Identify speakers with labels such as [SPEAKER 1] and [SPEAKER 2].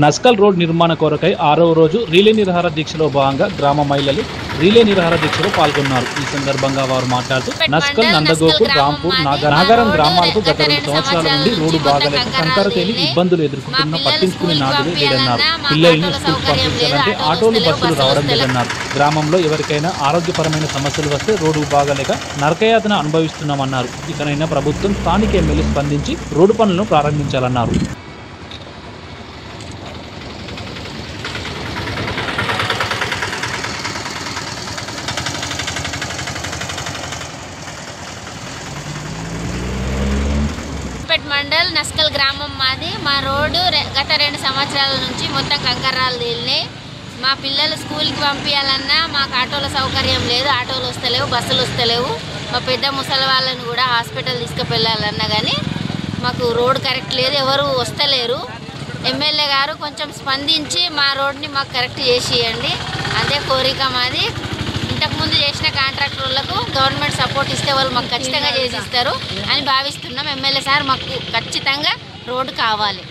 [SPEAKER 1] Naskal road నిర్మాణ కొరకై 6వ రోజు రీలే నిరాహార దీక్షలో భాగంగా గ్రామ మహిళలు రీలే నిరాహార దీక్షలో పాల్గొన్నారు. ఈ సందర్భంగా వారు మాట్లాడుతూ నస్కల్, నందగోకుల్, రాంపూర్, నాగరం గ్రామాలకు గత 2 సంవత్సరాల నుండి రోడ్డు బాగలేక కంకర తేలి ఇబ్బందులు ఎదుర్కొంటున్న పట్టించుకునే నాదులే లేదన్నారు. పిల్లల్ని స్కూల్ పంపించాలంటే ఆటోలు, బస్సులు రావడం లేదన్నారు. గ్రామంలో ఎవరికైనా ఆరోగ్యపరమైన సమస్యలు వస్తే రోడ్డు బాగలేక నరకయాతన అనుభవిస్తున్నామన్నారు. ఇకనైనా ప్రభుత్వం స్థానిక ఎమ్మెల్యే స్పందించి రోడ్డు పనులను ప్రారంభించాలన్నారు.
[SPEAKER 2] మండల్ నస్కల్ గ్రామం మాది. మా రోడ్డు గత 2 సంవత్సరాల నుంచి మొత్తం కంకర్రాలు తేలినాయి. మా పిల్లలు స్కూల్కి పంపించాలన్నా మాకు ఆటోల సౌకర్యం లేదు. ఆటోలు వస్తలేవు, బస్సులు వస్తలేవు. మా పెద్ద ముసలి వాళ్ళని కూడా హాస్పిటల్ తీసుకువెళ్ళాలన్నా కానీ మాకు రోడ్ కరెక్ట్ లేదు, ఎవరు వస్తలేరు. ఎమ్మెల్యే గారు కొంచెం స్పందించి మా రోడ్ని మాకు కరెక్ట్ చేసి ఇవ్వండి, అదే కోరిక మాది. ఇంతకుముందు చేసిన కాంట్రాక్టర్లకు గవర్నమెంట్ సపోర్ట్ ఇస్తే వాళ్ళు మాకు ఖచ్చితంగా చేసిస్తారు అని భావిస్తున్నాం. ఎమ్మెల్యే సార్ మాకు ఖచ్చితంగా రోడ్డు కావాలి.